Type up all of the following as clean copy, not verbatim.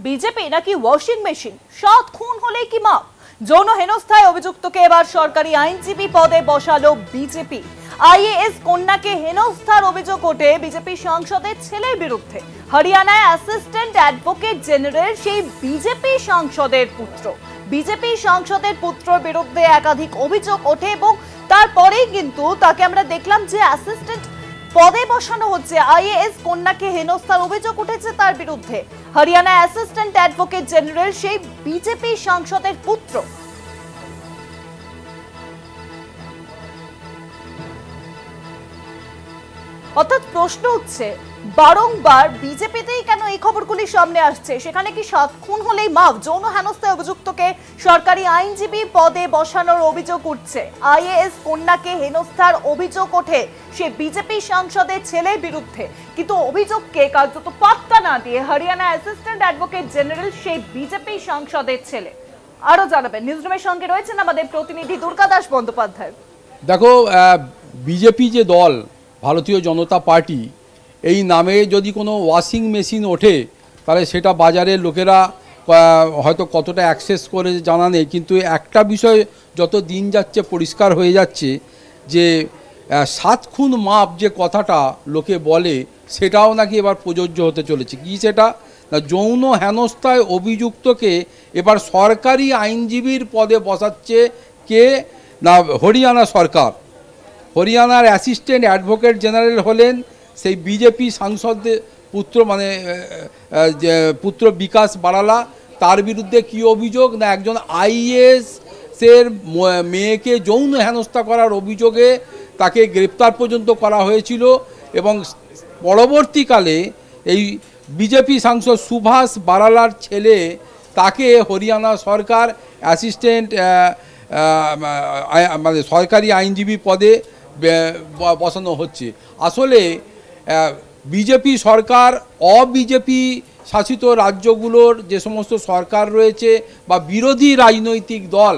BJP নাকি washing machine, 7 খুন হলে কি মাপ? যৌন হেনস্থায় অভিযুক্তকে এবার সরকারি আইনজীবী পদে বসালো বিজেপি। আইএএস কন্যাকে হেনস্থার অভিযোগ ওঠে বিজেপি সাংসদের ছেলের বিরুদ্ধে। হরিয়ানায় অ্যাসিস্ট্যান্ট অ্যাডভোকেট জেনারেল সেই বিজেপি সাংসদের পুত্রের বিরুদ্ধে একাধিক অভিযোগ ওঠে এবং তারপরেই কিন্তু তাকে আমরা দেখলাম যে অ্যাসিস্ট্যান্ট পদে বসানো হচ্ছে। আইএএস কন্যাকে হেনস্থার অভিযোগ উঠেছে তার বিরুদ্ধে। হরিয়ানা অ্যাসিস্ট্যান্ট অ্যাডভোকেট জেনারেল সেই বিজেপি সাংসদের পুত্র। অর্থাৎ প্রশ্ন হচ্ছে, বারংবার বিজেপিতেই কেন এই খবরগুলি সামনে আসছে? সেখানে কি 7 খুন হলেই মাফ? যৌন হেনস্থায় অভিযুক্তকে সরকারি আইনজীবী পদে বসানোর অভিযোগ উঠছে। আইএএস কন্যাকে হেনস্থার অভিযোগ ওঠে সে বিজেপি সাংসদের ছেলের বিরুদ্ধে, কিন্তু অভিযোগকে কার্যত পাত্তা না দিয়ে হরিয়ানা অ্যাসিস্ট্যান্ট অ্যাডভোকেট জেনারেল সেই বিজেপি সাংসদের ছেলে। আরো জানাবেন, নিউজরুমের সঙ্গে রয়েছেন আমাদের প্রতিনিধি দুর্গা দাস বন্দ্যোপাধ্যায়। দেখো, বিজেপি যে দল, ভারতীয় জনতা পার্টি, এই নামে যদি কোনো ওয়াশিং মেশিন ওঠে তাহলে সেটা বাজারের লোকেরা হয়তো কতটা অ্যাক্সেস করে জানা নেই, কিন্তু একটা বিষয় যত দিন যাচ্ছে পরিষ্কার হয়ে যাচ্ছে যে 7 খুন মাপ যে কথাটা লোকে বলে সেটাও নাকি এবার প্রযোজ্য হতে চলেছে। কি সেটা না, যৌন হেনস্থায় অভিযুক্তকে এবার সরকারি আইনজীবীর পদে বসাচ্ছে কে না, হরিয়ানা সরকার। হরিয়ানার অ্যাসিস্ট্যান্ট অ্যাডভোকেট জেনারেল হলেন সেই বিজেপি সাংসদের পুত্র বিকাশ বারালা। তার বিরুদ্ধে কি অভিযোগ না, একজন আইএএসের মেয়েকে যৌন হেনস্থা করার অভিযোগে তাকে গ্রেপ্তার পর্যন্ত করা হয়েছিল এবং পরবর্তীকালে এই বিজেপি সাংসদ সুভাষ বারালার ছেলে তাকে হরিয়ানা সরকার অ্যাসিস্ট্যান্ট মানে সরকারি আইনজীবী পদে বসানো হচ্ছে। আসলে বিজেপি সরকার অবিজেপি শাসিত রাজ্যগুলোর যে সমস্ত সরকার রয়েছে বা বিরোধী রাজনৈতিক দল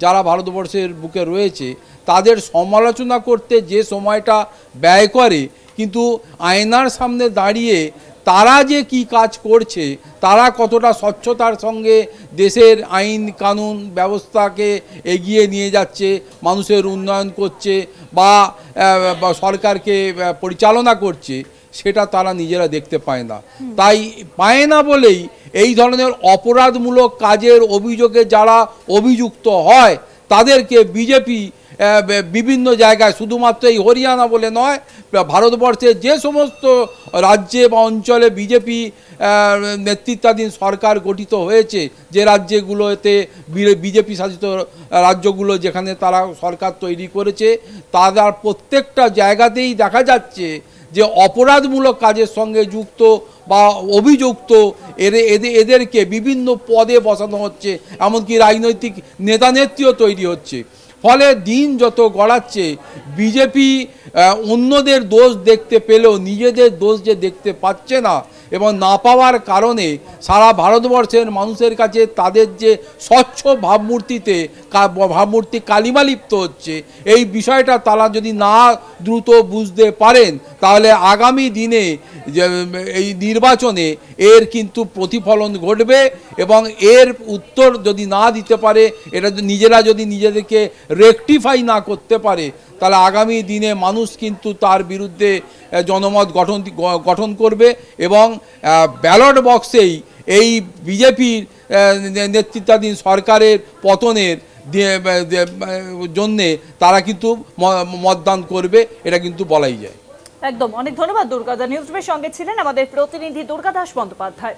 যারা ভারতবর্ষের বুকে রয়েছে তাদের সমালোচনা করতে যে সময়টা ব্যয় করে, কিন্তু আয়নার সামনে দাঁড়িয়ে তারা যে কি কাজ করছে, তারা কতটা স্বচ্ছতার সঙ্গে দেশের আইন কানুন ব্যবস্থাকে এগিয়ে নিয়ে যাচ্ছে, মানুষের উন্নয়ন করছে বা সরকারকে পরিচালনা করছে, সেটা তারা নিজেরা দেখতে পায় না। তাই পায় না বলেই এই ধরনের অপরাধমূলক কাজের অভিযোগে যারা অভিযুক্ত হয় তাদেরকে বিজেপি বিভিন্ন জায়গায়, শুধুমাত্র এই হরিয়ানা বলে নয়, ভারতবর্ষের যে সমস্ত রাজ্যে বা অঞ্চলে বিজেপি নেতৃত্বাধীন সরকার গঠিত হয়েছে, যে রাজ্যগুলোতে বিজেপি শাসিত রাজ্যগুলো যেখানে তারা সরকার তৈরি করেছে, তাদের প্রত্যেকটা জায়গাতেই দেখা যাচ্ছে যে অপরাধমূলক কাজের সঙ্গে যুক্ত বা অভিযুক্ত এদেরকে বিভিন্ন পদে বসানো হচ্ছে, এমনকি রাজনৈতিক নেতা নেত্রীও তৈরি হচ্ছে। ফলে দিন যত গড়াচ্ছে বিজেপি অন্যদের দোষ দেখতে পেলেও নিজেদের দোষ যে দেখতে পাচ্ছে না এবং না পাওয়ার কারণে সারা ভারতবর্ষের মানুষের কাছে তাদের যে স্বচ্ছ ভাবমূর্তি কালিমালিপ্ত হচ্ছে, এই বিষয়টা তারা যদি না দ্রুত বুঝতে পারেন তাহলে আগামী দিনে এই নির্বাচনে এর কিন্তু প্রতিফলন ঘটবে এবং এর উত্তর যদি না দিতে পারে, এটা নিজেরা যদি নিজেদেরকে রেকটিফাই না করতে পারে, তাহলে আগামী দিনে মানুষ কিন্তু তার বিরুদ্ধে জনমত গঠন করবে এবং ব্যালট বক্সেই এই বিজেপির নেতৃত্বাধীন সরকারের পতনের জন্যে তারা কিন্তু মতদান করবে, এটা কিন্তু বলাই যায়। একদম, অনেক ধন্যবাদ দুর্গা। নিউজরুমের সঙ্গে ছিলেন আমাদের প্রতিনিধি দুর্গা দাস বন্দ্যোপাধ্যায়।